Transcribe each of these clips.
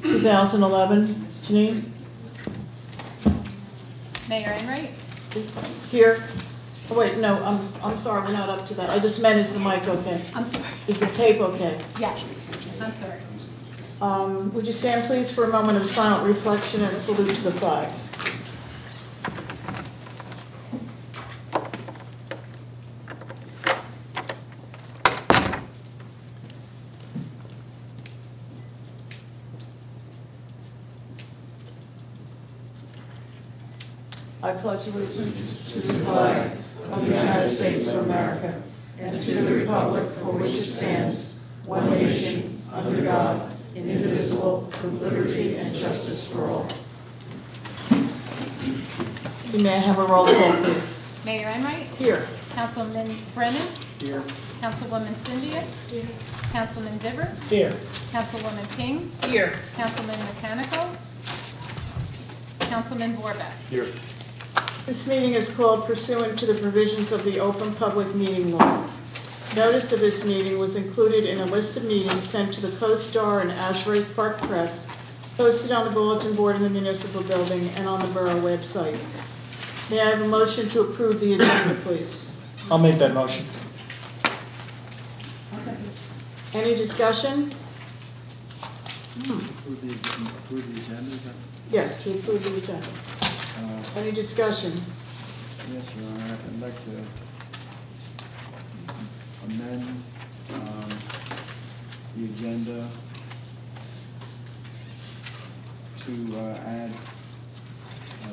2011. Janine? Mayor Enright? Here. Oh, wait, no, I'm sorry, we're not up to that. I just meant, is the mic okay? I'm sorry. Is the tape okay? Yes, I'm sorry. Would you stand please for a moment of silent reflection and salute to the flag? I pledge allegiance to the flag of the United States of America and to the republic for which it stands, one nation, under God, indivisible, with liberty and justice for all. You may have a roll call, please. Mayor Enright? Here. Councilman Brennan? Here. Councilwoman Cynthia? Here. Councilman Diver? Here. Councilwoman King? Here. Councilman Mechanical? Councilman Vorback? Here. This meeting is called pursuant to the provisions of the Open Public Meeting Law. Notice of this meeting was included in a list of meetings sent to the Co-Star and Asbury Park Press, posted on the bulletin board in the municipal building and on the borough website. May I have a motion to approve the agenda, please? I'll make that motion. Any discussion? Approve the agenda, is that? Yes, to approve the agenda. Any discussion? Yes, Your Honor, I'd like to amend the agenda to add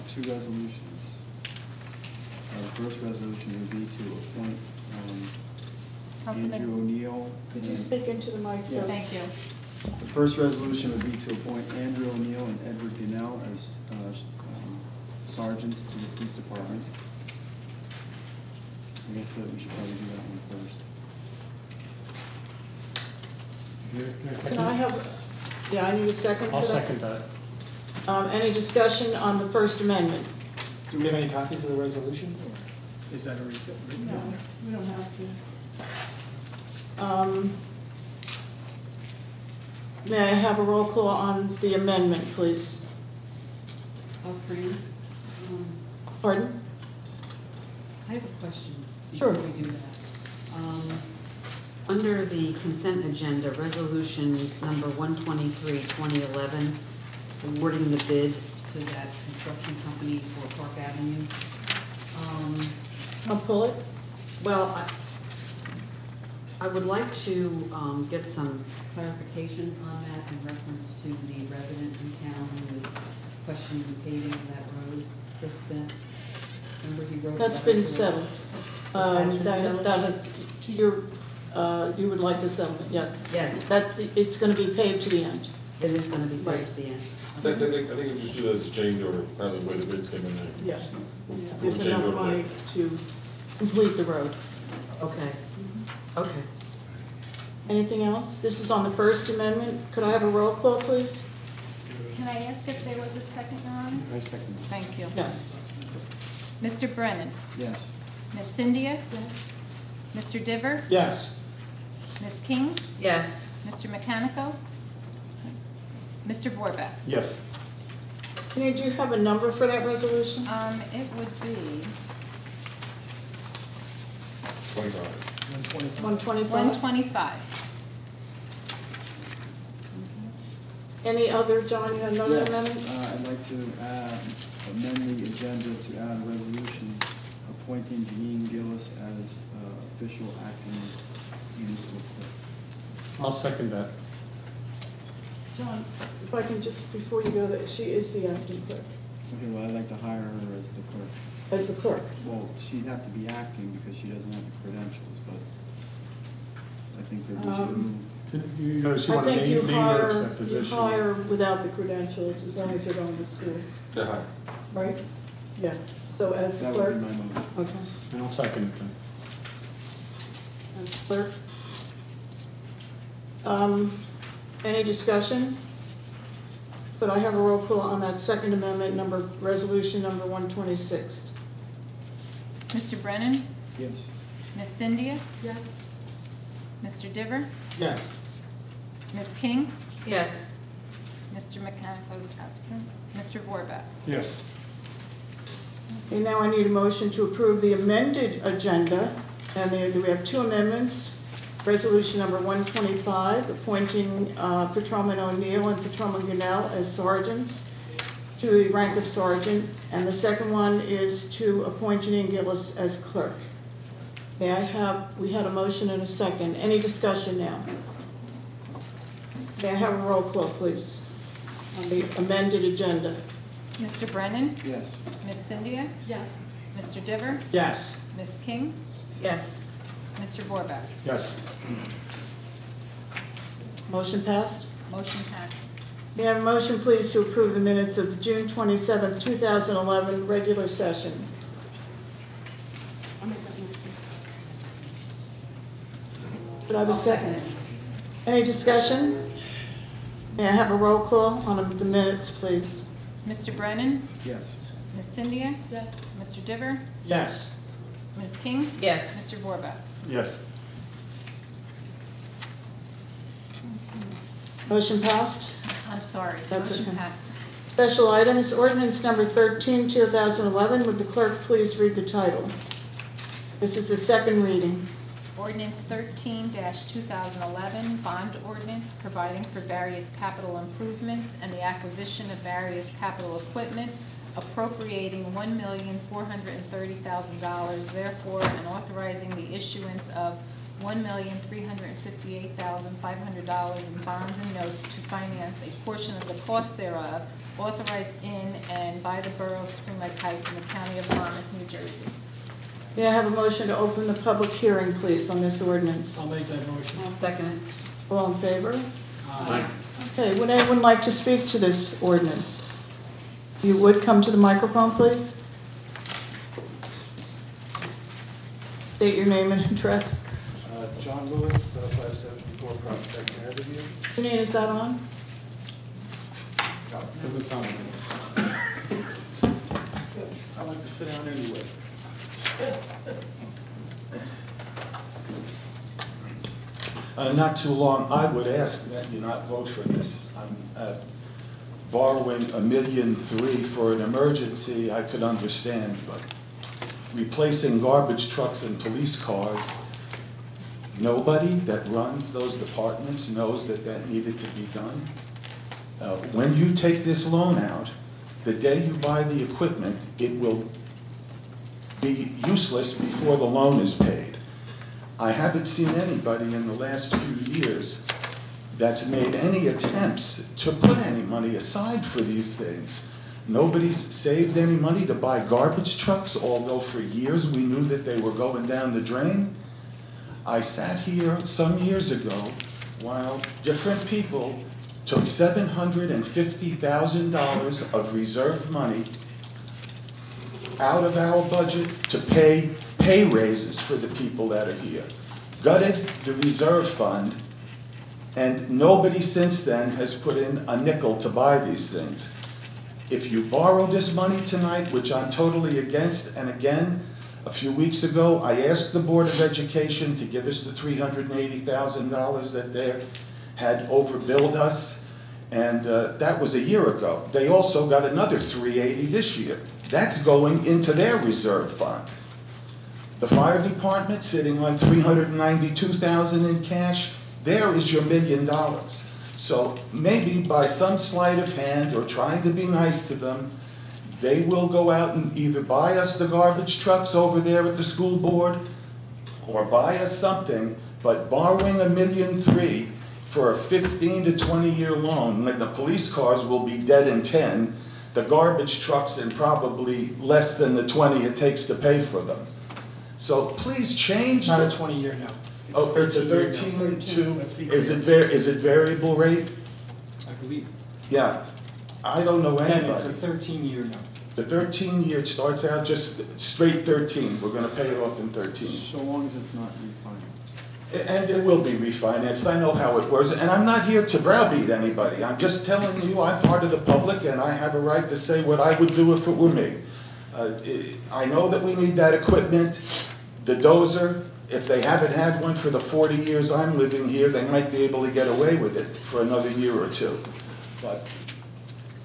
two resolutions. The first resolution would be to appoint Andrew O'Neill. Could you speak into the mic, sir? Thank you. The first resolution would be to appoint Andrew O'Neill and Edward Gunnell as sergeants to the police department. I guess that we should probably do that one first. Can I have, yeah, I need a second for that. I'll second that. Any discussion on the First Amendment? Do we have any copies of the resolution? Or is that a written? No, we don't have to. May I have a roll call on the amendment, please? Fran, Pardon? I have a question. Sure. Before we do that. Under the consent agenda, resolution number 123, 2011, awarding the bid to that construction company for Park Avenue. I'll pull it. Well, I would like to get some clarification on that in reference to the resident in town who was questioning the paving of that road, Chris Smith. Remember he wrote. That's been settled. Settled? That is, to your, you would like the settlement, yes. Yes, It's going to be paid to the end. it is going to be paid Right. to the end. I think it just do as a change order, apparently the way the bids came in. Yeah. There's enough money to complete the road. Okay, okay. Anything else? This is on the First Amendment. Could I have a roll call, please? Can I ask if there was a second, Your Honor? I second. Thank you. Yes. Mr. Brennan? Yes. Miss Cynthia? Mr. Diver? Yes. Miss King? Yes. Mr. Mechanical? Mr. Vorback? Yes. Do you have a number for that resolution? It would be 25. 125? 125. Any other, John, you have another Yes, amendment? I'd like to amend the agenda to add a resolution appointing Janine Gillis as official acting municipal clerk. I'll second that. John, if I can just, before you go there, she is the acting clerk, Okay, well, I'd like to hire her as the clerk. as the clerk. Well, she'd have to be acting because she doesn't have the credentials, but I think that we should. You notice you I want to think you name her to hire, that you position. hire without the credentials, as long as they're going to school, Yeah, right? Yeah, so as the That would clerk? be my motion. Okay, And I'll second it then. as clerk. Any discussion? Could I have a roll call on that Second Amendment number, resolution number 126? Mr. Brennan? Yes. Miss Cynthia? Yes. Mr. Diver? Yes. Miss King? Yes. Mr. Mechanical is absent. Mr. Vorback? Yes. Okay, now I need a motion to approve the amended agenda. And we have two amendments. Resolution number 125, appointing Patrolman O'Neill and Patrolman Gunnell as sergeants to the rank of sergeant. And the second one is to appoint Janine Gillis as clerk. May I have, we had a motion and a second. Any discussion now? May I have a roll call, please, on the amended agenda? Mr. Brennan? Yes. Miss Cynthia? Yes. Mr. Diver? Yes. Miss King? Yes. Mr. Vorback? Yes. Motion passed? Motion passes. May I have a motion, please, to approve the minutes of the June 27th, 2011 regular session? Could I have a second? Any discussion? May I have a roll call on the minutes, please? Mr. Brennan? Yes. Miss Cynthia? Yes. Mr. Diver? Yes. Miss King? Yes. Mr. Vorback? Yes. Motion passed? I'm sorry. That's Motion okay. passed. Special items, ordinance number 13, 2011. Would the clerk please read the title? This is the second reading. Ordinance 13-2011, bond ordinance providing for various capital improvements and the acquisition of various capital equipment, appropriating $1,430,000, therefore, and authorizing the issuance of $1,358,500 in bonds and notes to finance a portion of the cost thereof, authorized in and by the Borough of Spring Lake Heights in the County of Monmouth, New Jersey. May I have a motion to open the public hearing, please, on this ordinance? I'll make that motion. I'll second it. All in favor? Aye. Okay, would anyone like to speak to this ordinance? You would come to the microphone, please? State your name and address. John Lewis, 574 Prospect Avenue. Janine, is that on? Doesn't sound like it. I like to sit down anyway. Not too long, I would ask that you not vote for this. I'm borrowing $1.3 million for an emergency, I could understand, but replacing garbage trucks and police cars, nobody that runs those departments knows that that needed to be done. When you take this loan out, the day you buy the equipment, it will be useless before the loan is paid. I haven't seen anybody in the last few years that's made any attempts to put any money aside for these things. Nobody's saved any money to buy garbage trucks, although for years we knew that they were going down the drain. I sat here some years ago while different people took $750,000 of reserve money out of our budget to pay raises for the people that are here. Gutted the reserve fund, and nobody since then has put in a nickel to buy these things. If you borrow this money tonight, which I'm totally against, and again, a few weeks ago, I asked the Board of Education to give us the $380,000 that they had overbilled us, and that was a year ago. They also got another $380 this year. That's going into their reserve fund. The fire department sitting on $392,000 in cash. There is your $1 million. So maybe by some sleight of hand or trying to be nice to them, they will go out and either buy us the garbage trucks over there at the school board or buy us something, but borrowing $1.3 million for a 15 to 20 year loan, when the police cars will be dead in 10, the garbage trucks in probably less than the 20 it takes to pay for them. So please change. It's not a 20-year note. Oh, it's a 13 to, Let's be is clear. it variable rate? I believe. Yeah, I don't know And it's a anybody. 13-year note. The 13-year, it starts out just straight 13. We're gonna pay it off in 13. So long as it's not refinanced. And it will be refinanced, I know how it works, and I'm not here to browbeat anybody. I'm just telling you, I'm part of the public, and I have a right to say what I would do if it were me. I know that we need that equipment. The dozer, if they haven't had one for the 40 years I'm living here, they might be able to get away with it for another year or two. But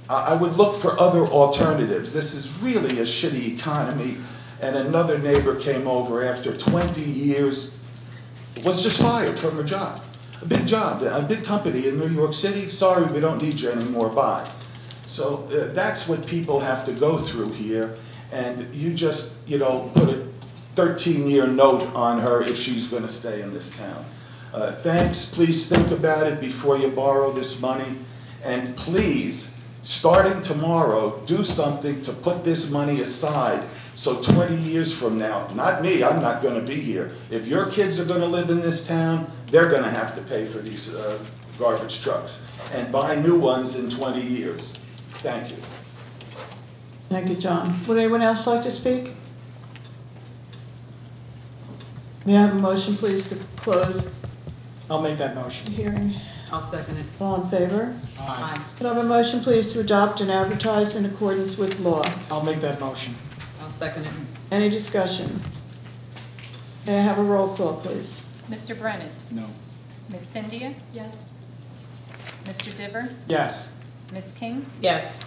I would look for other alternatives. This is really a shitty economy. And another neighbor came over after 20 years, was just fired from her job. A big company in New York City. Sorry, we don't need you anymore, bye. So that's what people have to go through here. And you just, put a 13-year note on her if she's going to stay in this town. Thanks, please think about it before you borrow this money. And please, starting tomorrow, do something to put this money aside so 20 years from now, not me, I'm not going to be here. If your kids are going to live in this town, they're going to have to pay for these garbage trucks and buy new ones in 20 years. Thank you. Thank you, John. Would anyone else like to speak? May I have a motion, please, to close I'll make that the motion. hearing? I'll second it. All in favor? Aye. Could I have a motion, please, to adopt and advertise in accordance with law? I'll make that motion. I'll second it. Any discussion? May I have a roll call, please? Mr. Brennan? No. Ms. Cynthia? Yes. Mr. Diver? Yes. Ms. King? Yes.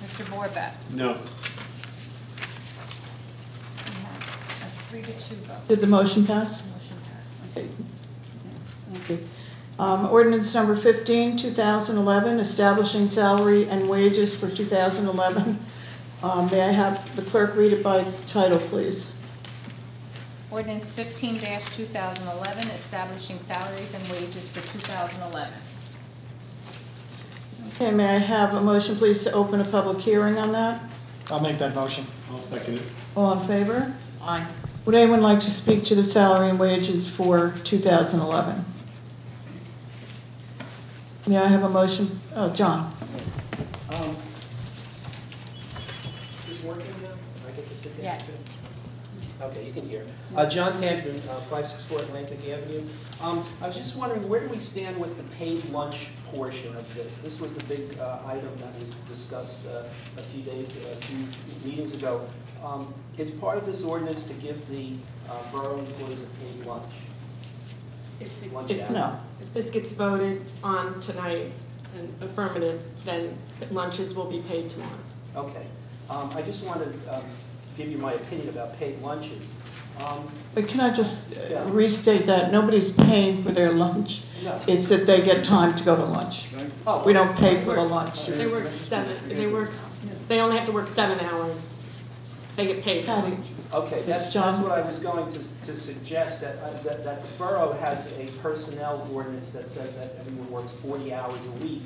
Mr. Borbat? No. We have a 3-2 vote. Did the motion pass? Motion passed. Okay. Thank you. Ordinance number 15, 2011, establishing salary and wages for 2011. May I have the clerk read it by title, please? Ordinance 15-2011, establishing salaries and wages for 2011. Okay, may I have a motion, please, to open a public hearing on that? I'll make that motion. I'll second it. All in favor? Aye. Would anyone like to speak to the salary and wages for 2011? May I have a motion? Oh, John. Is this working now? I get to sit down? Yes. Okay, you can hear. John Tandron, 564 Atlantic Avenue. I was just wondering, where do we stand with the paid lunch portion of this? This was the big item that was discussed a few meetings ago. Is part of this ordinance to give the borough employees a paid lunch? Lunch hour? No. If this gets voted on tonight and affirmative, then lunches will be paid tomorrow. Okay. I just wanted to give you my opinion about paid lunches. But can I just restate that? Nobody's paying for their lunch. No. It's that they get time to go to lunch. Oh, We don't pay for the lunch. They only have to work 7 hours. They get paid for Patty, lunch. Okay, that's John? what I was going to suggest, that the borough has a personnel ordinance that says that everyone works 40 hours a week.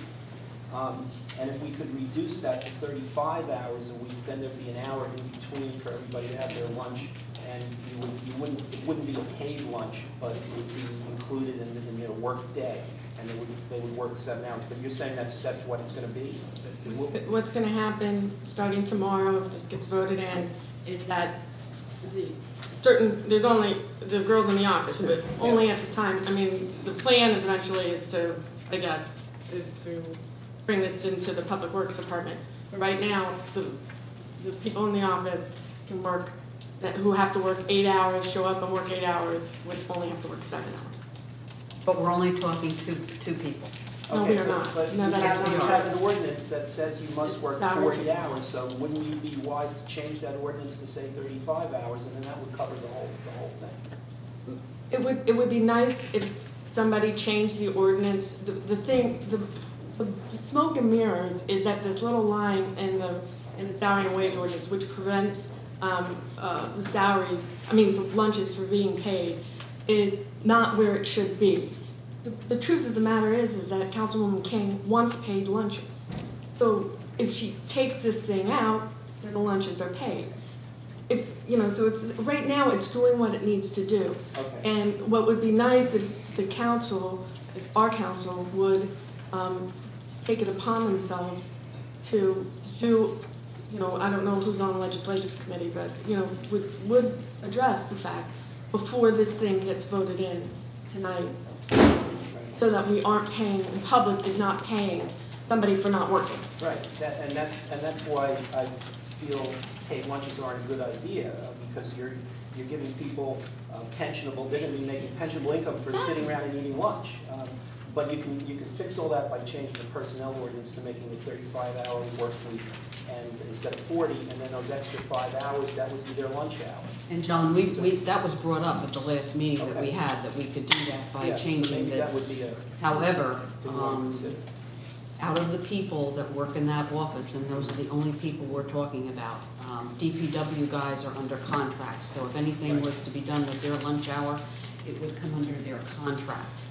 And if we could reduce that to 35 hours a week, then there'd be an hour in between for everybody to have their lunch. And it wouldn't be a paid lunch, but it would be included in their work day. And they would work 7 hours. But you're saying that's what it's gonna be? What's going to happen starting tomorrow, if this gets voted in, is that there's only the girls in the office, but only at the time. I mean, the plan eventually is to bring this into the Public Works Department. But right now, the people in the office can work, who have to work 8 hours, show up and work 8 hours, would only have to work 7 hours. But we're only talking two people. No, we are not. But No, you that is not. have an ordinance that says you must work Salary. 40 hours, so wouldn't you be wise to change that ordinance to say 35 hours, and then that would cover the whole thing? It would be nice if somebody changed the ordinance. The smoke and mirrors is that this little line in the salary and wage ordinance, which prevents the lunches from being paid, is not where it should be. The truth of the matter is that Councilwoman King wants paid lunches. So if she takes this thing out, then the lunches are paid. So it's right now it's doing what it needs to do. Okay. And what would be nice if our council would take it upon themselves to do, I don't know who's on the legislative committee, but, would address the fact before this thing gets voted in tonight, so that we aren't paying, the public is not paying somebody for not working. Right, and that's why I feel paid lunches aren't a good idea, because you're giving people pensionable, they're going to be making pensionable income for sitting around and eating lunch. But you can fix all that by changing the personnel ordinance to making it 35-hour work week, and instead of 40, and then those extra 5 hours, that would be their lunch hour. And John, that was brought up at the last meeting that we had, that we could do that by Yeah, so changing maybe the. that would be a. However, thing to consider. out of the people that work in that office, and those are the only people we're talking about, DPW guys are under contract, so if anything was to be done with their lunch hour, it would come under their contract.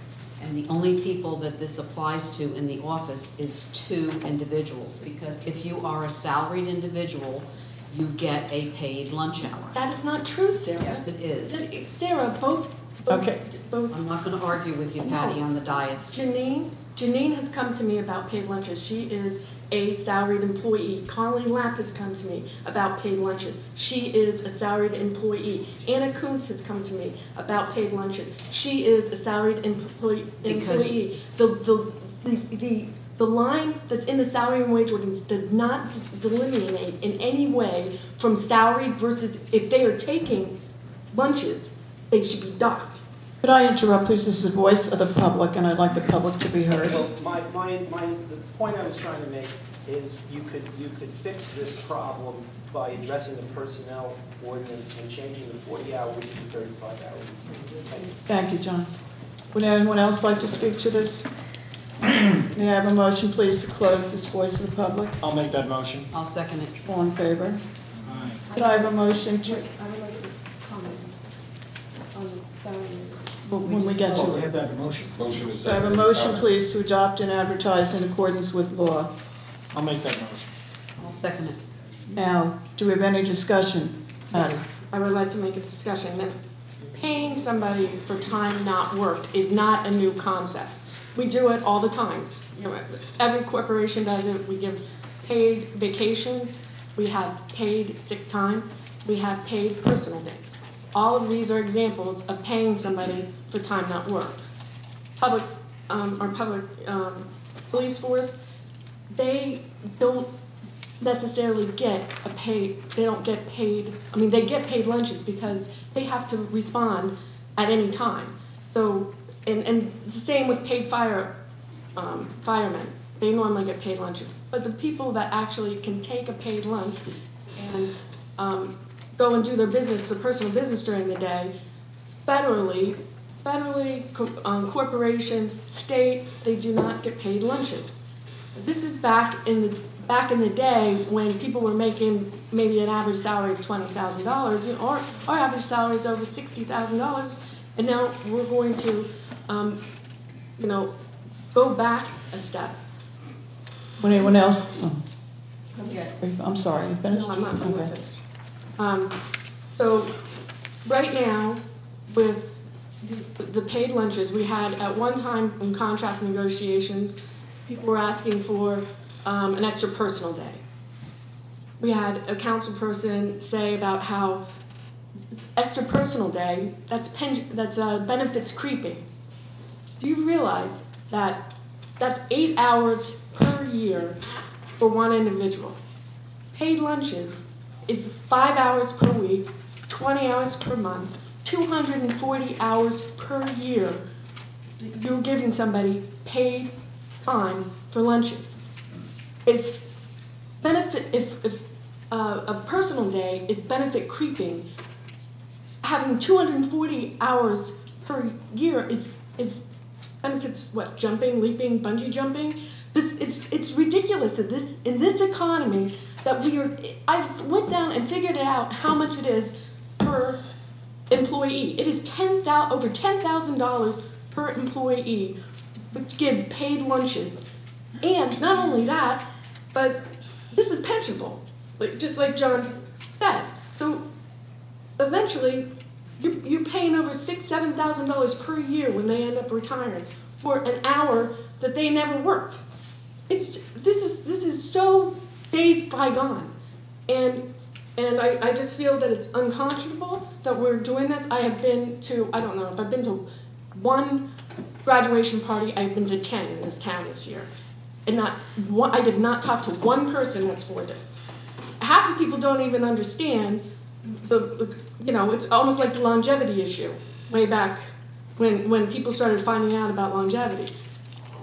And the only people that this applies to in the office is 2 individuals, because if you are a salaried individual, you get a paid lunch hour. That is not true, Sarah. Yes, it is. Sarah, both. Okay. Both. I'm not gonna argue with you, Patty, on the dais. Janine has come to me about paid lunches. She is a salaried employee. Carly Lapp has come to me about paid lunches. She is a salaried employee. Anna Kuntz has come to me about paid lunches. She is a salaried employee. The line that's in the salary and wage ordinance does not delineate in any way from salaried versus, if they are taking lunches, they should be docked. Could I interrupt, please? This is the voice of the public, and I'd like the public to be heard. Well, the point I was trying to make is you could fix this problem by addressing the personnel ordinance and changing the 40-hour week to 35-hour week. Thank you, John. Would anyone else like to speak to this? May I have a motion, please, to close this voice of the public? I'll make that motion. I'll second it. All in favor? Aye. Could I have a motion to, I would like to comment on the salary. when we get Oh, to we it? had that motion. Motion is So I have a second. motion, please, to adopt and advertise in accordance with law. I'll make that motion. I'll second it. Now, do we have any discussion? Patty? I would like to make a discussion that paying somebody for time not worked is not a new concept. We do it all the time. You know, every corporation does it. We give paid vacations. We have paid sick time. We have paid personal days. All of these are examples of paying somebody for time not worked. Public police force, they don't necessarily get a paid, they don't get paid, I mean, they get paid lunches because they have to respond at any time. So, and the same with paid firemen. They normally get paid lunches. But the people that actually can take a paid lunch and go and do their business, their personal business during the day, federally, corporations, state, they do not get paid lunches. This is back in the day when people were making maybe an average salary of $20,000. You know, our average salary is over $60,000, and now we're going to, go back a step. Would anyone else? Oh, Okay. I'm sorry, you finished? No, I'm not Okay. finished. So right now, with the paid lunches, we had at one time in contract negotiations, people were asking for an extra personal day. We had a council person say about how extra personal day, that's benefits creeping. Do you realize that that's 8 hours per year for one individual? Paid lunches is 5 hours per week, 20 hours per month, 240 hours per year. You're giving somebody paid time for lunches. If a personal day is benefit creeping, having 240 hours per year is benefits what? Jumping, leaping, bungee jumping. It's ridiculous that in this economy that I went down and figured it out how much it is per employee. It is over $10,000 per employee, which give paid lunches. And not only that, but this is pensionable, just like John said. So eventually, you're paying over $6,000, $7,000 per year when they end up retiring for an hour that they never worked. This is so days bygone, and I just feel that it's unconscionable that we're doing this. I have been to, I don't know if I've been to one graduation party. I've been to 10 in this town this year, and I did not talk to one person that's for this. Half the people don't even understand it's almost like the longevity issue way back when people started finding out about longevity.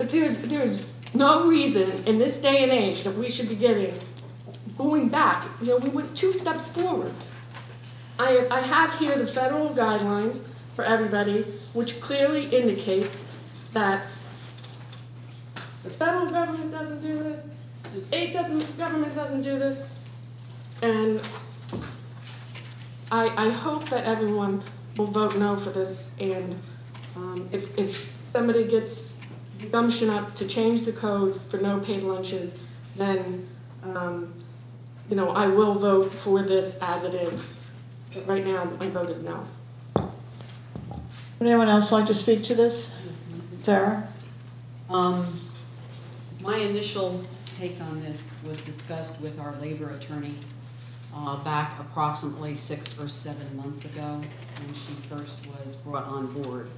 But there's no reason in this day and age that we should be going back. You know, we went 2 steps forward. I have here the federal guidelines for everybody, which clearly indicates that the federal government doesn't do this, the state government doesn't do this, and I hope that everyone will vote no for this, and if somebody gets the gumption up to change the codes for no paid lunches, then, you know, I will vote for this as it is. But right now, my vote is no. Would anyone else like to speak to this? Sarah? My initial take on this was discussed with our labor attorney back approximately 6 or 7 months ago when she first was brought on board.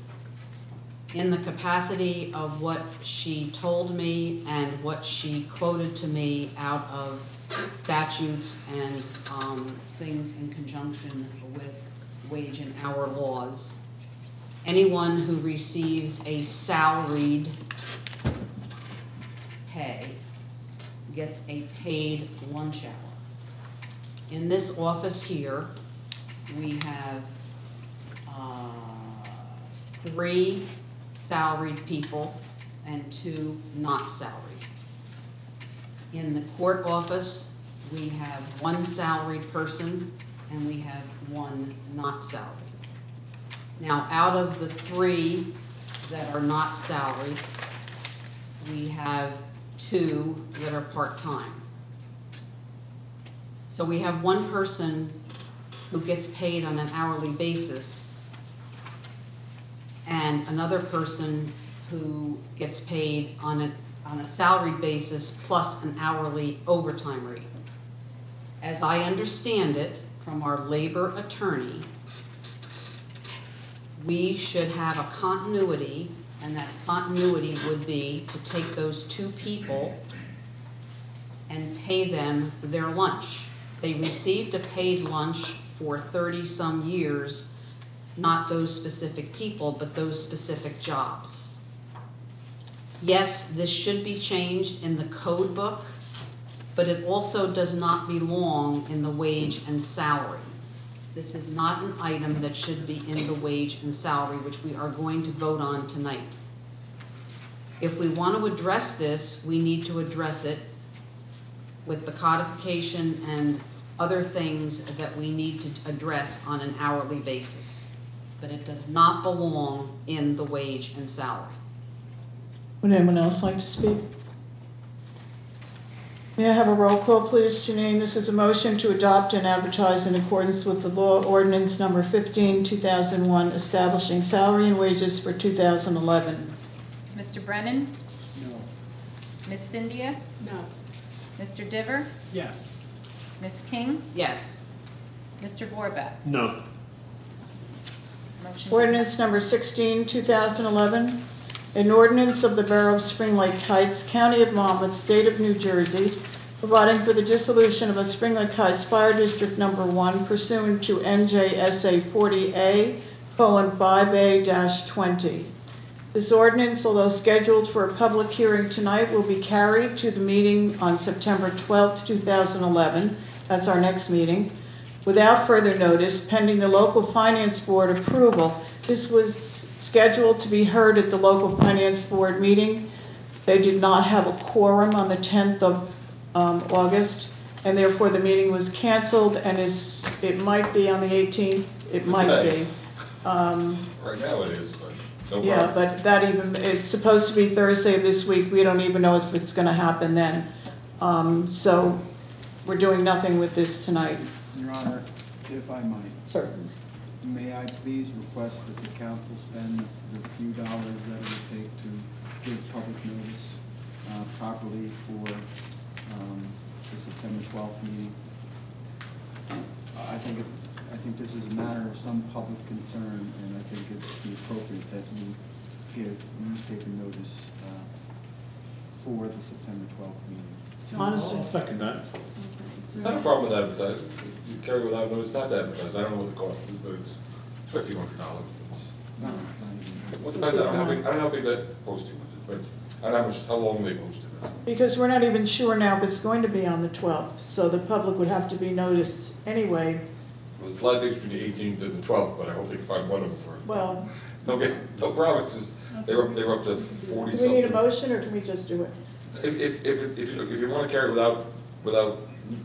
In the capacity of what she told me and what she quoted to me out of statutes and things in conjunction with wage and hour laws, anyone who receives a salaried pay gets a paid lunch hour. In this office here, we have 3 salaried people and 2 not salaried. In the court office, we have 1 salaried person and we have 1 not salaried. Now, out of the 3 that are not salaried, we have 2 that are part-time. So we have 1 person who gets paid on an hourly basis and another person who gets paid on a salaried basis plus an hourly overtime rate. As I understand it from our labor attorney, we should have a continuity, and that continuity would be to take those 2 people and pay them their lunch. They received a paid lunch for 30-some years, not those specific people, but those specific jobs. Yes, this should be changed in the code book, but it also does not belong in the wage and salary. This is not an item that should be in the wage and salary, which we are going to vote on tonight. If we want to address this, we need to address it with the codification and other things that we need to address on an hourly basis. But it does not belong in the wage and salary. Would anyone else like to speak? May I have a roll call, please, Janine? This is a motion to adopt and advertise in accordance with the law ordinance number 15, 2001, establishing salary and wages for 2011. Mr. Brennan? No. Ms. Cynthia? No. Mr. Diver? Yes. Ms. King? Yes. Mr. Vorback? No. Motion Ordinance number 16, 2011, an ordinance of the Borough of Spring Lake Heights, County of Monmouth, State of New Jersey, providing for the dissolution of the Spring Lake Heights Fire District Number 1 pursuant to NJSA 40A:5A-20. This ordinance, although scheduled for a public hearing tonight, will be carried to the meeting on September 12, 2011. That's our next meeting. Without further notice, pending the local finance board approval. This was scheduled to be heard at the local finance board meeting. They did not have a quorum on the 10th of August, and therefore the meeting was canceled, and it might be on the 18th. It might be. Right now it is, but no Yeah, problem. but it's supposed to be Thursday of this week. We don't even know if it's going to happen then. So we're doing nothing with this tonight. Your Honor, if I might, Certainly. may I please request that the council spend the few dollars that it would take to give public notice properly for the September 12th meeting? I think this is a matter of some public concern, and I think it'd be appropriate that we give newspaper notice for the September 12th meeting. Honestly. I'll second that. It's not a problem with advertising. You carry without notice, not to advertise. I don't know what the cost is, but it's a few $100s. No, it's not even. What depends, I don't know how big that posting was, but I don't know how long they posted it. Because we're not even sure now if it's going to be on the 12th, so the public would have to be noticed anyway. Well, it's a lot of days between the 18th and the 12th, but I hope they can find one of them for it. Well, No promises. They were up to 40 do we something. need a motion, or can we just do it? If you want to carry it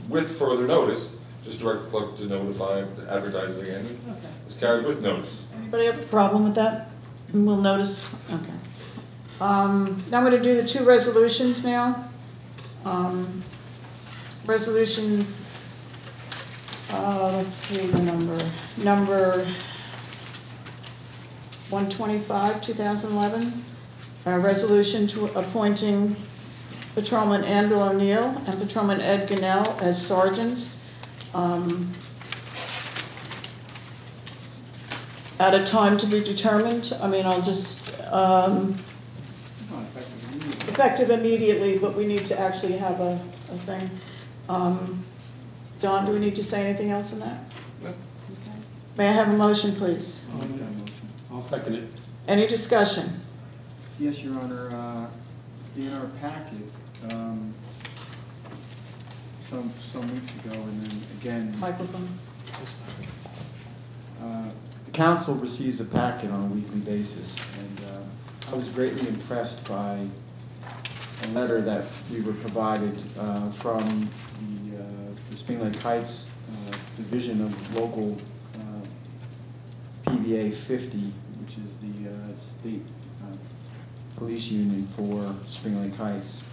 with further notice, just direct the clerk to notify, advertise it again, and Okay. it's carried with notice. Anybody have a problem with that? And we'll notice, okay. Now I'm gonna do the two resolutions now. Resolution, let's see the number 125, 2011. A resolution to appointing Patrolman Andrew O'Neill and Patrolman Ed Gunnell as sergeants. At a time to be determined. I mean, I'll just, effective immediately, but we need to actually have a thing. Don, do we need to say anything else on that? No. Okay. May I have a motion, please? I'll make that motion. I'll second it. Any discussion? Yes, Your Honor, in our packet, some weeks ago, and then again, Microphone. the council receives a packet on a weekly basis, and I was greatly impressed by a letter that we were provided from the Spring Lake Heights Division of Local PBA 50, which is the state police union for Spring Lake Heights.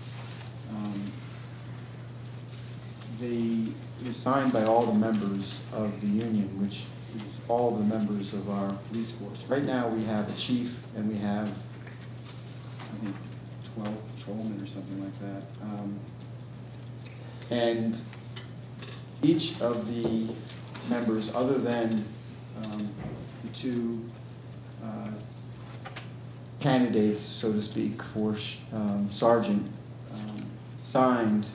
It was signed by all the members of the union, which is all the members of our police force. Right now, we have a chief, and we have, I think, 12 patrolmen or something like that. And each of the members, other than the two candidates, so to speak, for sergeant, signed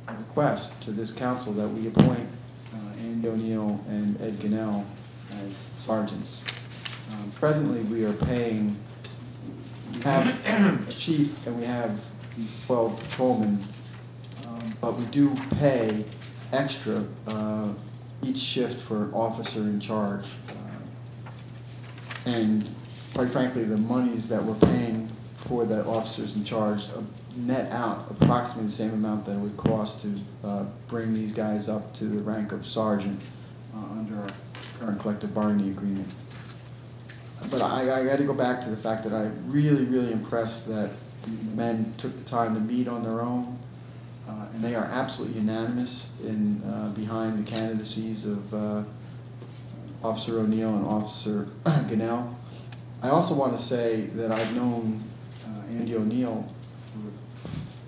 a request to this council that we appoint Andy O'Neill and Ed Gunnell as sergeants. Presently, we are paying, we have a chief and we have these 12 patrolmen, but we do pay extra each shift for an officer in charge. And quite frankly, the monies that we're paying for the officers in charge net out approximately the same amount that it would cost to bring these guys up to the rank of sergeant under our current collective bargaining agreement. But I got to go back to the fact that I'm really, really impressed that the men took the time to meet on their own, and they are absolutely unanimous in behind the candidacies of Officer O'Neill and Officer Gunnell. I also want to say that I've known Andy O'Neill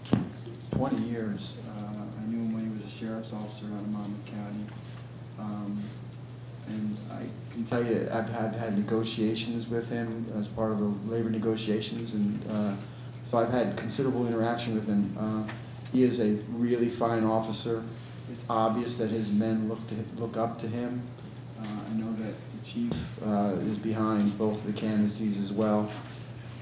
for 20 years. I knew him when he was a sheriff's officer out in Monmouth County. And I can tell you, I've had negotiations with him as part of the labor negotiations, and so I've had considerable interaction with him. He is a really fine officer. It's obvious that his men look up to him. I know that the chief is behind both the candidacies as well.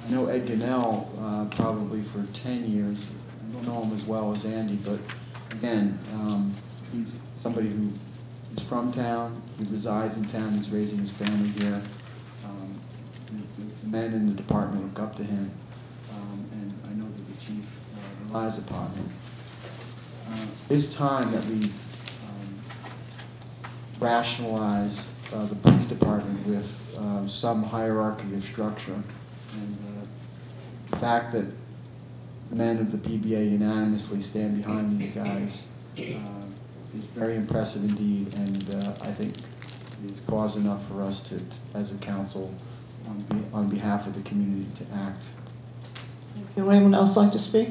I know Ed Gunnell probably for 10 years. I don't know him as well as Andy, but again, he's somebody who is from town. He resides in town. He's raising his family here. The men in the department look up to him, and I know that the chief relies upon him. It's time that we rationalize the police department with some hierarchy of structure. And the fact that men of the PBA unanimously stand behind these guys is very impressive indeed, and I think is cause enough for us to as a council, on behalf of the community, to act. Would anyone else like to speak?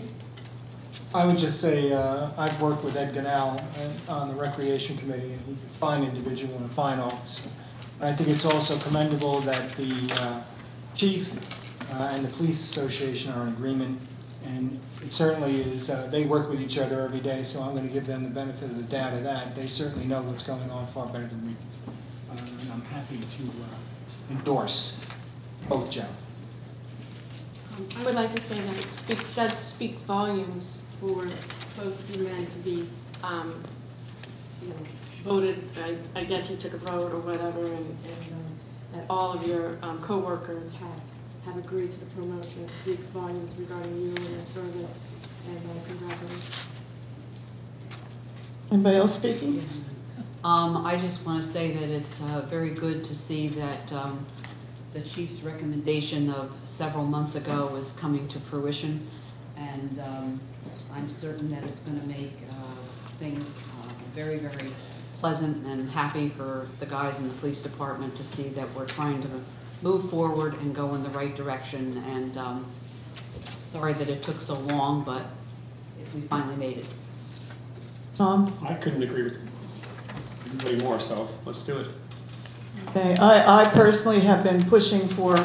I would just say I've worked with Ed Gunnell on the Recreation Committee, and he's a fine individual and a fine officer. And I think it's also commendable that the chief and the police association are in agreement, and it certainly is, they work with each other every day, so I'm going to give them the benefit of the doubt of that. They certainly know what's going on far better than me. And I'm happy to endorse both gentlemen. I would like to say that it does speak volumes for both you men to be, you know, voted, I guess you took a vote or whatever, and that all of your co-workers have agreed to the promotion. It speaks volumes regarding you and your service, and congratulations. Anybody else speaking? I just want to say that it's very good to see that the chief's recommendation of several months ago is coming to fruition, and I'm certain that it's going to make things very, very pleasant and happy for the guys in the police department to see that we're trying to move forward and go in the right direction. And sorry that it took so long, but we finally made it. Tom? I couldn't agree with anybody more, so let's do it. Okay, I personally have been pushing for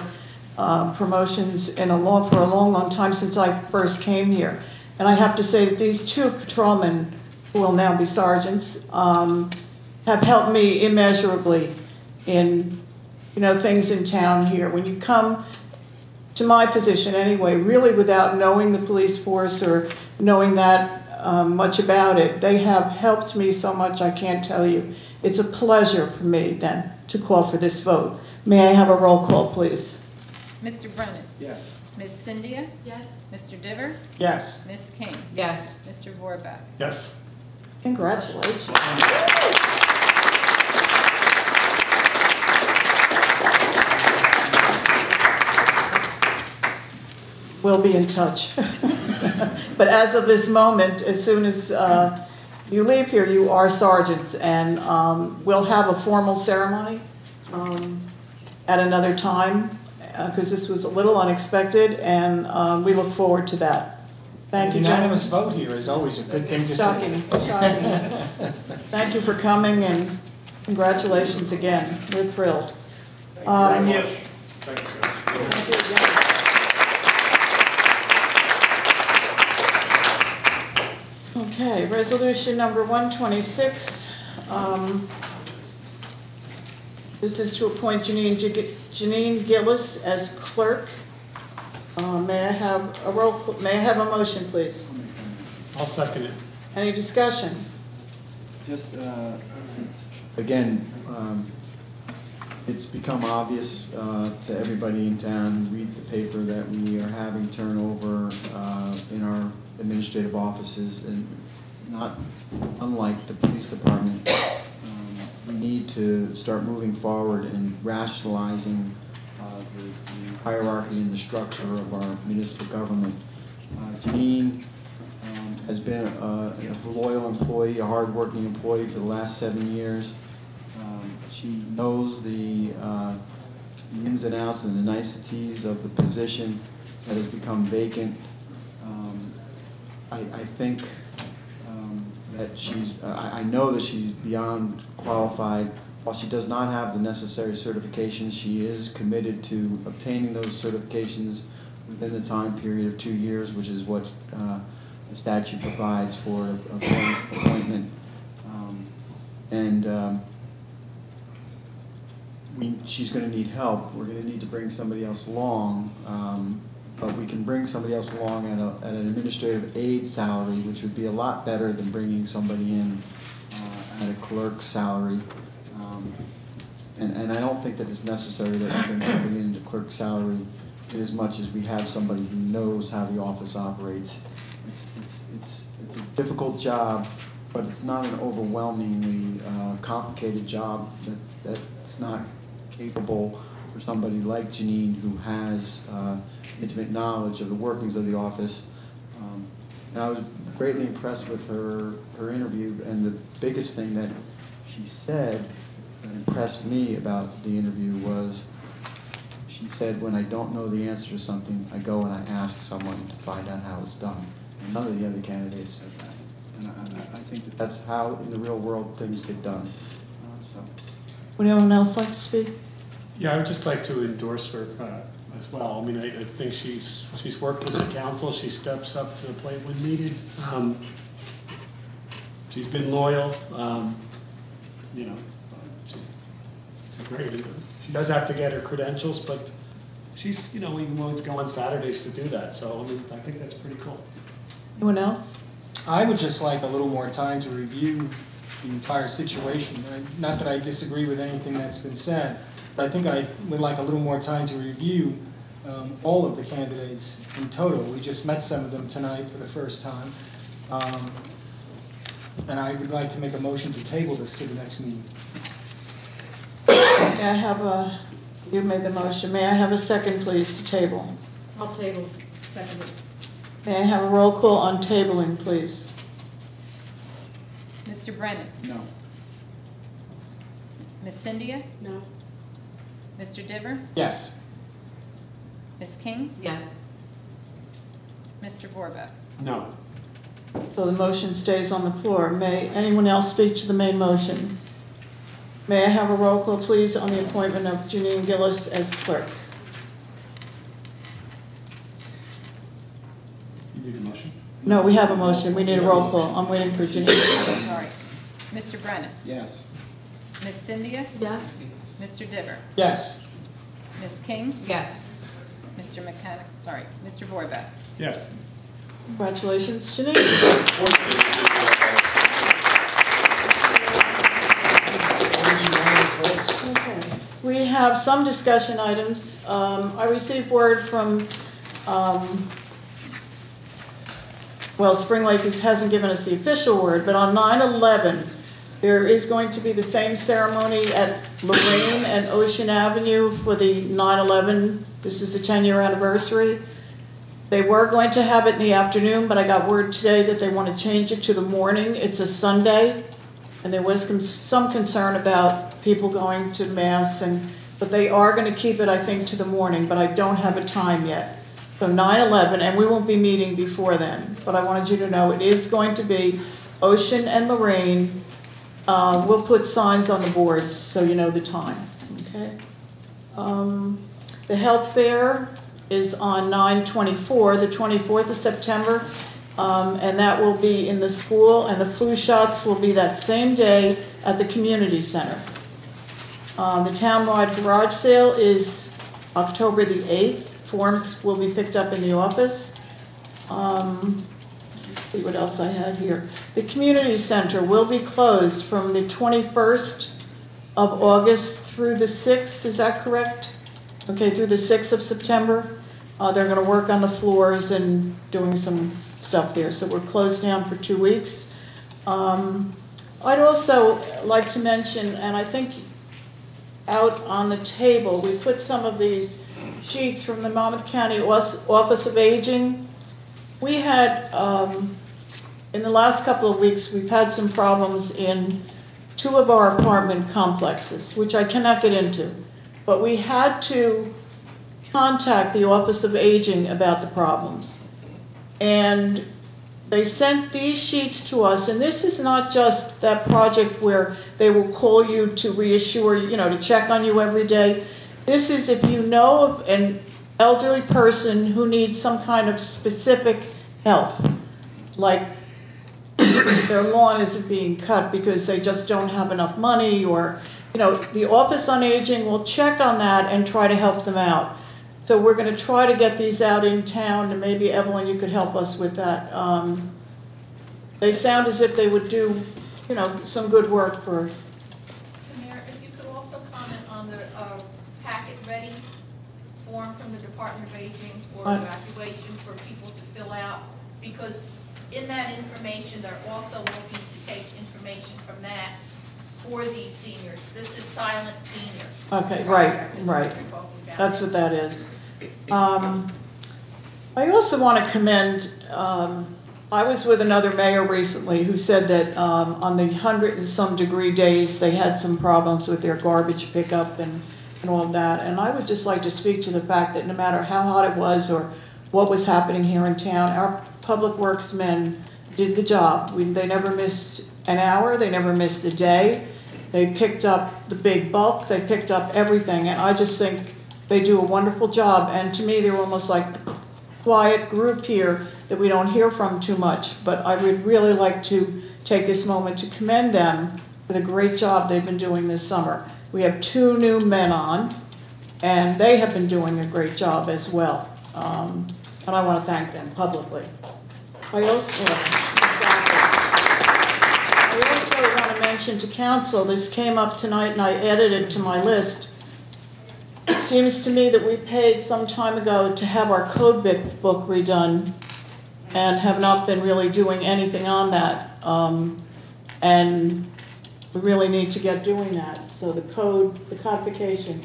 promotions for a long time since I first came here. And I have to say that these two patrolmen, who will now be sergeants, have helped me immeasurably in, you know, things in town here. When you come to my position anyway, really without knowing the police force or knowing that much about it, they have helped me so much I can't tell you. It's a pleasure for me then to call for this vote. May I have a roll call, please? Mr. Brennan? Yes. Ms. Cynthia? Yes. Mr. Diver? Yes. Ms. King? Yes. Mr. Vorbach? Yes. Congratulations. We'll be in touch. But as of this moment, as soon as you leave here, you are sergeants, and we'll have a formal ceremony at another time, because this was a little unexpected, and we look forward to that. Thank you, Unanimous gentlemen. vote here is always a good thing to Shocking, say. shocking. Thank you for coming, and congratulations again. We're thrilled. Thank you. Thank you again. Okay, resolution number 126. This is to appoint Janine Gillis as clerk. May I have a motion, please? I'll second it. Any discussion? Just, again, it's become obvious to everybody in town who reads the paper that we are having turnover in our administrative offices, and not unlike the police department. We need to start moving forward and rationalizing the hierarchy and the structure of our municipal government. Janine has been a loyal employee, a hard-working employee for the last 7 years. She knows the ins and outs and the niceties of the position that has become vacant. I think that I know that she's beyond qualified. While she does not have the necessary certifications, she is committed to obtaining those certifications within the time period of 2 years, which is what the statute provides for appointment. She's going to need help. We're going to need to bring somebody else along, but we can bring somebody else along at an administrative aide salary, which would be a lot better than bringing somebody in at a clerk's salary. And I don't think that it's necessary that we bring somebody into clerk's salary in as much as we have somebody who knows how the office operates. It's a difficult job, but it's not an overwhelmingly complicated job that's not capable for somebody like Janine, who has intimate knowledge of the workings of the office. And I was greatly impressed with her interview, and the biggest thing that she said that impressed me about the interview was, she said, when I don't know the answer to something, I go and I ask someone to find out how it's done. And none of the other candidates said that. And I think that's how, in the real world, things get done. Would anyone else like to speak? Yeah, I would just like to endorse her as well. I mean, I think she's worked with the council. She steps up to the plate when needed. She's been loyal. You know, she's great. She does have to get her credentials, but she's, even willing to go on Saturdays to do that, so, I think that's pretty cool. Anyone else? I would just like a little more time to review the entire situation. Not that I disagree with anything that's been said, but I think I would like a little more time to review all of the candidates in total. We just met some of them tonight for the first time. And I would like to make a motion to table this to the next meeting. May I have you made the motion. May I have a second, please, to table? I'll table. Second. May I have a roll call on tabling, please? Mr. Brennan? No. Ms. Cynthia? No. Mr. Diver? Yes. Ms. King? Yes. Mr. Vorba? No. So the motion stays on the floor. May anyone else speak to the main motion? May I have a roll call, please, on the appointment of Janine Gillis as clerk? You need a motion? No, we have a motion. We need a roll call. I'm waiting for Janine. Sorry. Mr. Brennan? Yes. Ms. Cynthia? Yes. Mr. Diver? Yes. Ms. King? Yes. Mr. McKenna? Sorry, Mr. Vorba? Yes. Congratulations, Janine. Okay. We have some discussion items. I received word from, Spring Lake hasn't given us the official word, but on 9/11, there is going to be the same ceremony at Lorraine and Ocean Avenue for the 9/11. This is the 10-year anniversary. They were going to have it in the afternoon, but I got word today that they want to change it to the morning. It's a Sunday, and there was some concern about people going to Mass, but they are going to keep it, I think, to the morning, but I don't have a time yet. So 9/11, and we won't be meeting before then, but I wanted you to know it is going to be Ocean and Lorraine. We'll put signs on the boards so you know the time, okay? The health fair is on 9/24, the 24th of September, and that will be in the school, and the flu shots will be that same day at the community center. The townwide garage sale is October the 8th. Forms will be picked up in the office. Let's see what else I had here. The community center will be closed from the 21st of August through the 6th, is that correct? Okay, through the 6th of September. They're going to work on the floors and doing some stuff there, so we're closed down for 2 weeks. I'd also like to mention, and I think out on the table, we put some of these sheets from the Monmouth County Office of Aging. We had, in the last couple of weeks, we've had some problems in 2 of our apartment complexes, which I cannot get into. But we had to contact the Office of Aging about the problems. And they sent these sheets to us, and this is not just that project where they will call you to reassure, to check on you every day. This is if you know of an elderly person who needs some kind of specific help, like their lawn isn't being cut because they just don't have enough money, or, the Office on Aging will check on that and try to help them out. So we're going to try to get these out in town, and maybe Evelyn, you could help us with that. They sound as if they would do, some good work for. Mayor, if you could also comment on the packet ready form from the Department of Aging for evacuation for people to fill out, because in that information, they're also looking to take information from that for these seniors. This is silent senior. Okay, right. That's what that is. I also want to commend, I was with another mayor recently who said that on the 100 and some degree days, they had some problems with their garbage pickup and all of that. And I would just like to speak to the fact that no matter how hot it was or what was happening here in town, our public works men did the job. They never missed an hour, they never missed a day. They picked up the big bulk, they picked up everything, and I just think they do a wonderful job. And to me, they're almost like the quiet group here that we don't hear from too much. But I would really like to take this moment to commend them for the great job they've been doing this summer. We have 2 new men on, And they have been doing a great job as well. And I want to thank them publicly. I also want to mention to council, this came up tonight and I added it to my list. It seems to me that we paid some time ago to have our code book redone and have not been really doing anything on that. And we really need to get doing that. So the recodification,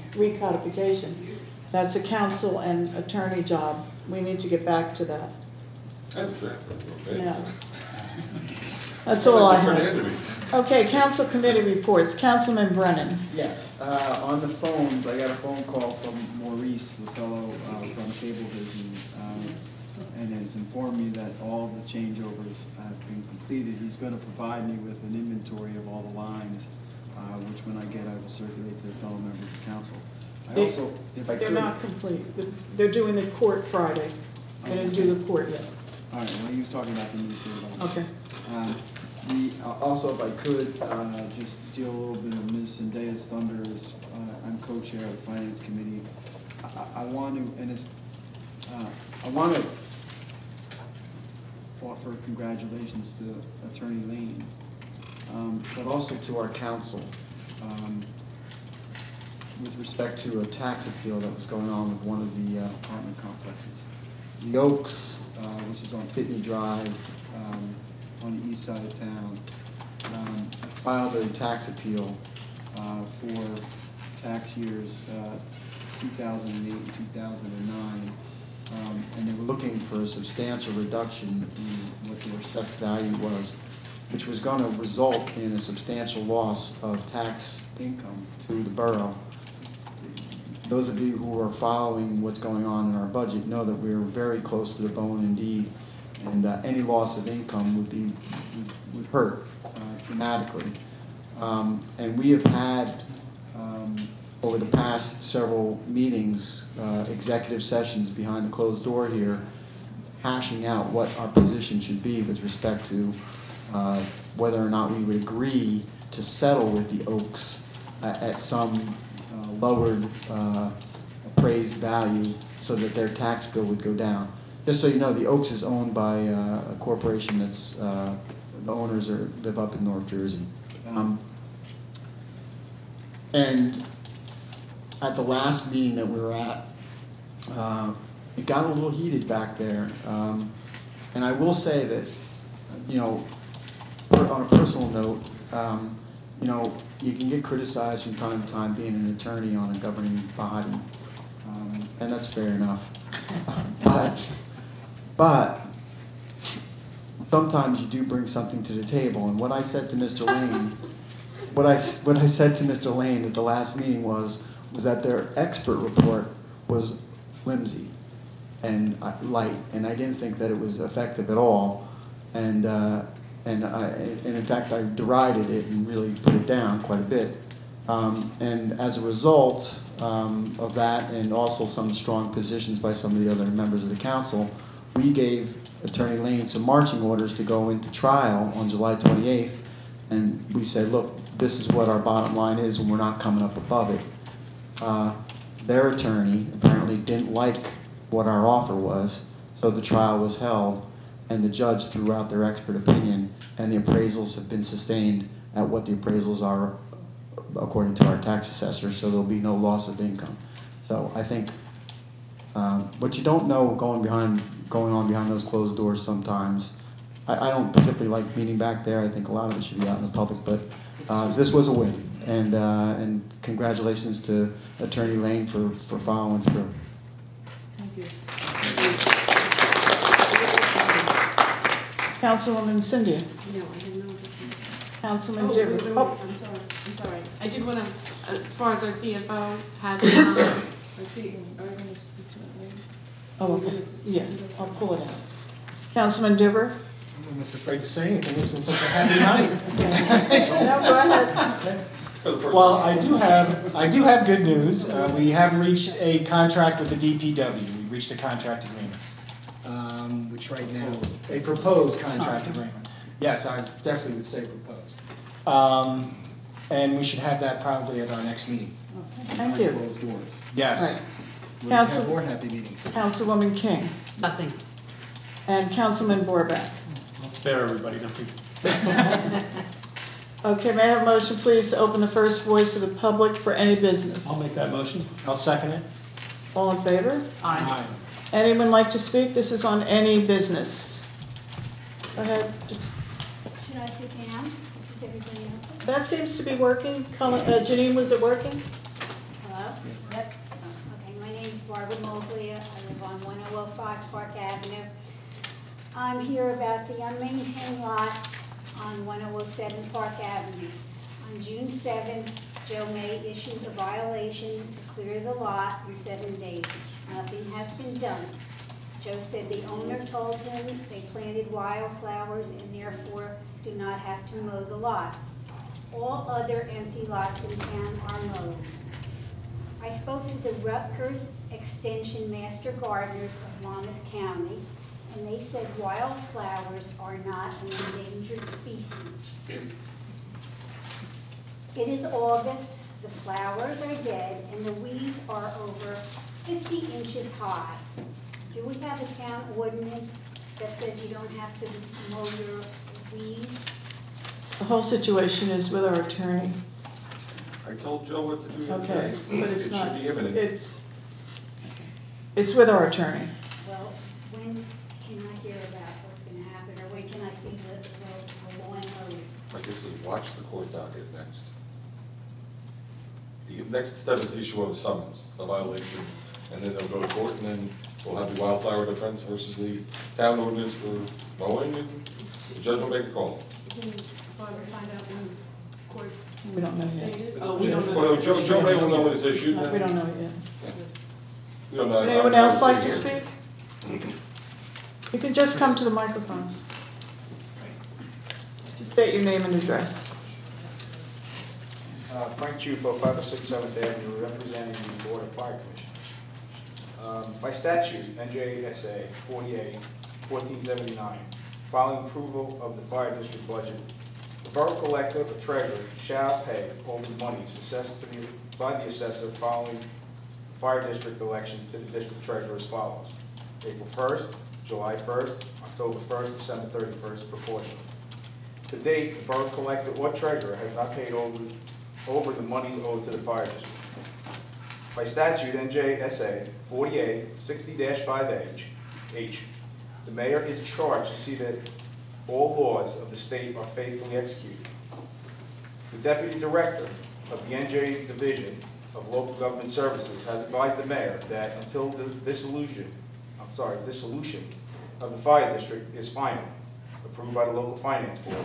that's a council and attorney job. We need to get back to that. Yeah. That's all I have. Okay, council committee reports. Councilman Brennan. Yes, on the phones, I got a phone call from Maurice, the fellow from Cablevision, and has informed me that all the changeovers have been completed. He's going to provide me with an inventory of all the lines, which when I get, I will circulate to the fellow members of the council. I also, if I could... They're not complete. They're doing the court Friday. They didn't do the court yet. All right, well, he was talking about the newspaper. Okay. Also, if I could, just steal a little bit of Ms. Zendaya's thunder, I'm co-chair of the Finance Committee. I want to offer congratulations to Attorney Lane, but also to our council with respect to a tax appeal that was going on with one of the apartment complexes. The Oaks, which is on Pitney Drive, on the east side of town, filed a tax appeal for tax years 2008 and 2009, and they were looking for a substantial reduction in what their assessed value was, which was going to result in a substantial loss of tax income to the borough. Those of you who are following what's going on in our budget know that we're very close to the bone indeed, and any loss of income would hurt dramatically. And we have had, over the past several meetings, executive sessions behind the closed door here, hashing out what our position should be with respect to whether or not we would agree to settle with the Oaks at some lowered appraised value so that their tax bill would go down. Just so you know, the Oaks is owned by a corporation that's, the owners live up in North Jersey. And at the last meeting that we were at, it got a little heated back there. And I will say that, you know, on a personal note, you know, you can get criticized from time to time being an attorney on a governing body, and that's fair enough. But sometimes you do bring something to the table, and what I said to Mr. Lane, what I said to Mr. Lane at the last meeting was that their expert report was flimsy and light, and I didn't think that it was effective at all, and in fact I derided it and really put it down quite a bit. And as a result of that, and also some strong positions by some of the other members of the council, we gave Attorney Lane some marching orders to go into trial on July 28th, and we said, look, this is what our bottom line is, and we're not coming up above it. Their attorney apparently didn't like what our offer was, so the trial was held, and the judge threw out their expert opinion, and the appraisals have been sustained at what the appraisals are according to our tax assessor, so there'll be no loss of income. So I think what you don't know going on behind those closed doors sometimes, I don't particularly like meeting back there. I think a lot of it should be out in the public, but this was a win, and congratulations to Attorney Lane for following through. Thank you. Councilwoman Cindy. No, I didn't know. Councilman Oh, Dibber. wait, Oh, I'm sorry. I did want to, as far as our CFO had, I think, are we going to speak to it later? oh, okay. Yeah, I'll pull it out. Councilman Dibber. I'm almost afraid to say anything. It's been such a happy night. No, go ahead. Well, I do have good news. We have reached a contract with the DPW. We've reached a contract agreement, which right now, a proposed contract agreement. Yes, I definitely would say proposed. And we should have that probably at our next meeting. Thank you. Behind closed doors. Yes. Right. We have Council- more happy meetings. Councilwoman King Nothing. and Councilman Borbeck. I'll spare everybody, nothing. Okay, may I have a motion, please, to open the first voice of the public for any business? I'll make that motion. I'll second it. All in favor? Aye. Anyone like to speak? This is on any business. Go ahead, just, Should I sit down? Is everybody else? that seems to be working. Janine, was it working? Hello? Yep. Okay, my name's Barbara Moglia. I live on 1005 Park Avenue. I'm here about the unmaintained lot on 1007 Park Avenue. On June 7th, Joe May issued a violation to clear the lot in 7 days. Nothing has been done. Joe said the owner told him they planted wildflowers and therefore do not have to mow the lot. All other empty lots in town are mowed. I spoke to the Rutgers Extension Master Gardeners of Monmouth County, and they said wildflowers are not an endangered species. It is August, the flowers are dead, and the weeds are over 50 inches high. Do we have a town ordinance that says you don't have to mow your weeds? The whole situation is with our attorney. I told Joe what to do the other Okay, day. but it's not, It should be imminent. it's with our attorney. Well, when can I hear about what's gonna happen, or when can I see the law and order? I guess is watch the court docket next. The next step is the issue of a summons, a violation, and then they'll go to court, and then we'll have the wildflower defense versus the town ordinance for mowing, and the judge will make a call. Can Barbara find out when court We don't know yet. date is? Oh, we don't know. Well, Joe May will know when it's issued. No, we don't know yet. We don't know. Would anyone else like to speak? You can just come to the microphone. Just state your name and address. Frank Chufo, 506 7th Avenue, representing the Board of Fire Commissioners. By statute, NJSA 48-1479, following approval of the fire district budget, the borough collector or treasurer shall pay all the monies assessed by the assessor following fire district elections to the district treasurer as follows: April 1st, July 1st, October 1st, December 31st, proportionally. To date, the borough collector or treasurer has not paid over the monies owed to the fire district. By statute, NJSA 48-60-5H, the mayor is charged to see that all laws of the state are faithfully executed. The deputy director of the NJ Division of Local Government Services has advised the mayor that until the dissolution of the fire district is final, approved by the local finance board,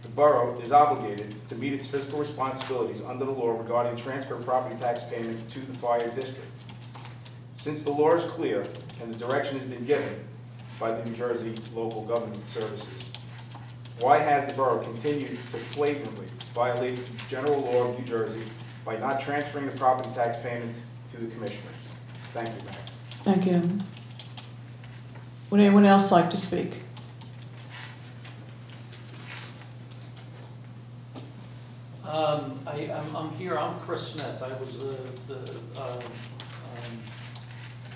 the borough is obligated to meet its fiscal responsibilities under the law regarding transfer of property tax payment to the fire district. Since the law is clear and the direction has been given by the New Jersey Local Government Services, why has the borough continued to flagrantly violate the general law of New Jersey by not transferring the property tax payments to the commissioners? Thank you, Mayor. Thank you. Would anyone else like to speak? I'm here, I'm Chris Smith, I was the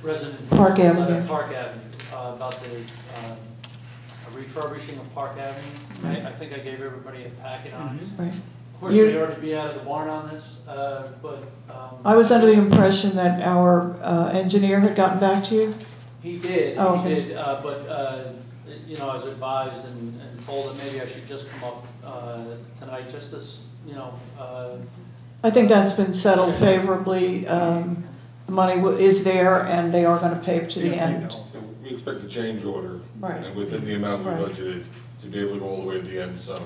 resident. Park Avenue. Park Avenue, about the refurbishing of Park Avenue. I think I gave everybody a packet on it. Right. Of course, You- we ought to be out of the barn on this, but. I was under the impression that our engineer had gotten back to you. He did, Oh, he okay. did, but, you know, I was advised and told that maybe I should just come up tonight, just as, you know. I think that's been settled favorably. The money is there and they are going to pay to the end. So we expect a change order. Right. And within the amount we Right. budgeted, to be able to go all the way to the end, so.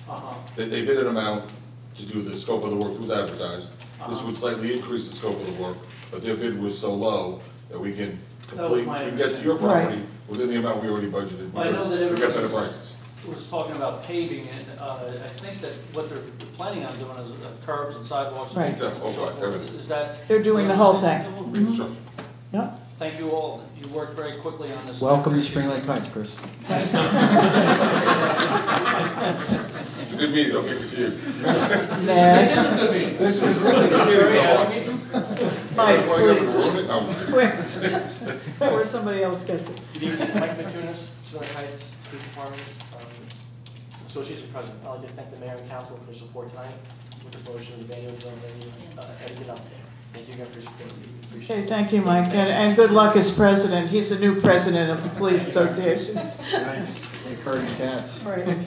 Uh-huh. They bid an amount to do the scope of the work that was advertised. This Uh-huh. would slightly increase the scope of the work, but their bid was so low that we can That was complete, my we can get to your Right. property within the amount we already budgeted. I know that because We got better everybody prices. was talking about paving, and I think that what they're planning on doing is curbs and sidewalks. Right. Yeah, oh, right, everything. Is that? They're doing the whole thing. Construction. Yep. Thank you all, you worked very quickly on this. Welcome to Spring Lake Heights, Chris. It's a good meeting, don't get confused. Next. This was really good. Mike, please, No. quick, before somebody else gets it. Good evening, Mike McTunis, Sterling Heights Police Department, Association President. I'd like to thank the mayor and council for their support tonight with the promotion of the venue and everything else. Thank you again for your support. Appreciate Okay, it. thank you, Mike, and good luck as president. He's the new president of the Police Association. Thanks. Encourage cats. Right.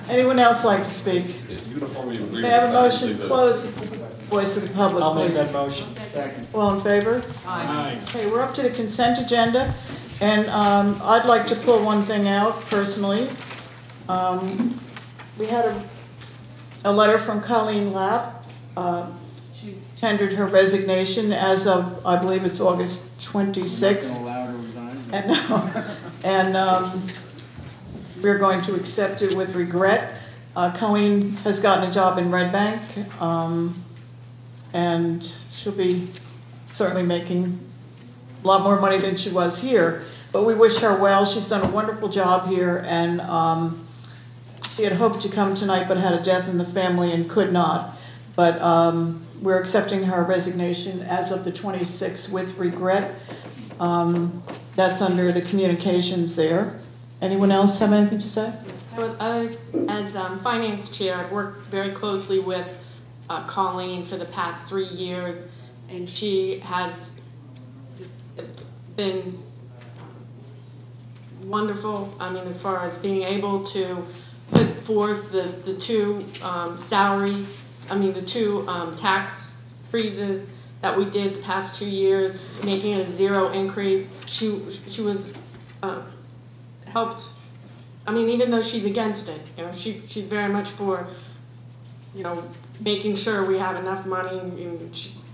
Anyone else like to speak? Uniformly agree. May I have a with motion that. to close voice of the public, I'll make please? that motion. Second. All in favor? Aye. Okay, we're up to the consent agenda, and I'd like to pull one thing out personally. We had a letter from Colleen Lapp. She tendered her resignation as of, I believe it's August 26th. I'm not gonna allow her to resign. And we're going to accept it with regret. Colleen has gotten a job in Red Bank, and she'll be certainly making a lot more money than she was here. But we wish her well. She's done a wonderful job here, and she had hoped to come tonight but had a death in the family and could not. But we're accepting her resignation as of the 26th with regret. That's under the communications there. Anyone else have anything to say? As finance chair, I've worked very closely with Colleen for the past 3 years, and she has been wonderful. I mean, as far as being able to put forth the two tax freezes that we did the past 2 years, making it a 0 increase. She was helped. I mean, even though she's against it, you know, she's very much for, you know, making sure we have enough money. And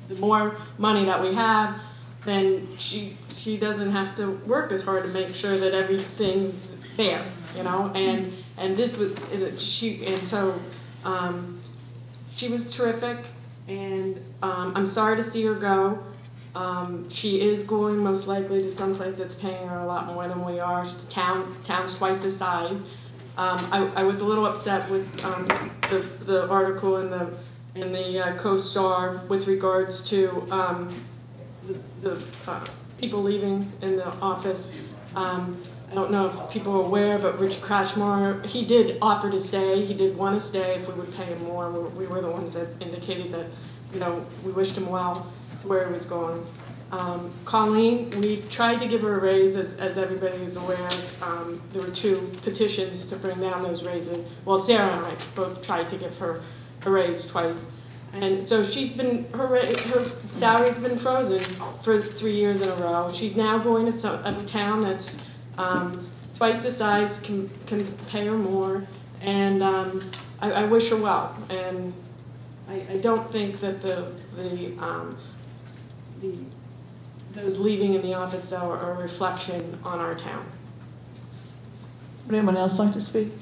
the more money that we have, then she doesn't have to work as hard to make sure that everything's fair, you know. And this was she was terrific, and I'm sorry to see her go. She is going most likely to someplace that's paying her a lot more than we are. Town's twice the size. I was a little upset with the article in the Co-Star with regards to the people leaving in the office. I don't know if people are aware, but Rich Kratchmar, he did offer to stay. He did want to stay if we would pay him more. We were the ones that indicated that, you know, we wished him well to where he was going. Colleen, we tried to give her a raise, as everybody is aware. There were 2 petitions to bring down those raises. Well, Sarah and I both tried to give her a raise twice. And so she's been, her salary's been frozen for 3 years in a row. She's now going to a town that's twice the size, can pay her more, and I wish her well. And I don't think that those leaving in the office, though, are a reflection on our town. Would anyone else like to speak?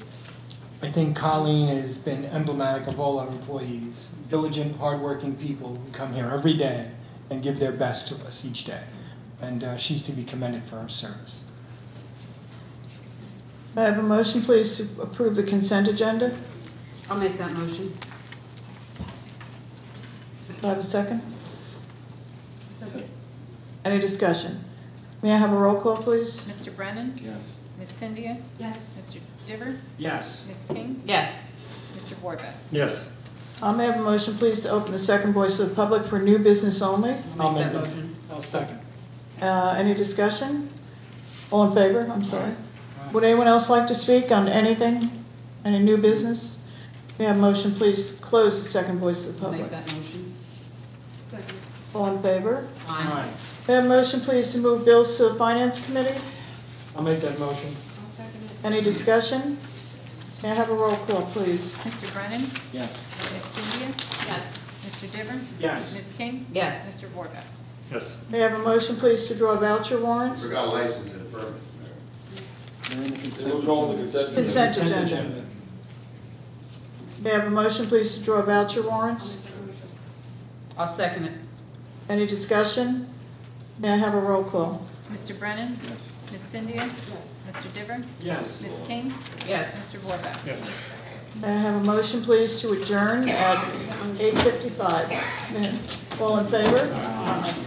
I think Colleen has been emblematic of all our employees. Diligent, hardworking people who come here every day and give their best to us each day. And she's to be commended for her service. May I have a motion, please, to approve the consent agenda? I'll make that motion. Do I have a second? Any discussion? May I have a roll call, please? Mr. Brennan? Yes. Ms. Cynthia? Yes. Mr. Diver? Yes. Ms. King? Yes. Mr. Borba? Yes. May I have a motion, please, to open the second voice of the public for new business only? I'll Make make that that. motion. I'll second. Any discussion? All in favor? I'm sorry. Would anyone else like to speak on anything? Any new business? May I have a motion, please, close the second voice of the I'll make public? that motion. Second. All in favor? Aye. May I have a motion, please, to move bills to the Finance Committee? I'll make that motion. I'll second it. Any discussion? May I have a roll call, please? Mr. Brennan? Yes. Ms. Cynthia? Yes. Mr. Diver? Yes. Ms. King? Yes. Mr. Borba? Yes. May I have a motion, please, to draw voucher warrants? Forgot license and permit, They're in the Mayor. consent Move it all in the agenda. consent agenda. Consent agenda. May I have a motion, please, to draw voucher warrants? I'll second it. Any discussion? May I have a roll call? Mr. Brennan? Yes. Ms. Cynthia? Mr. Diver? Yes. Ms. King? Yes. Mr. Borba? Yes. May I have a motion, please, to adjourn at 8:55? All in favor? Aye.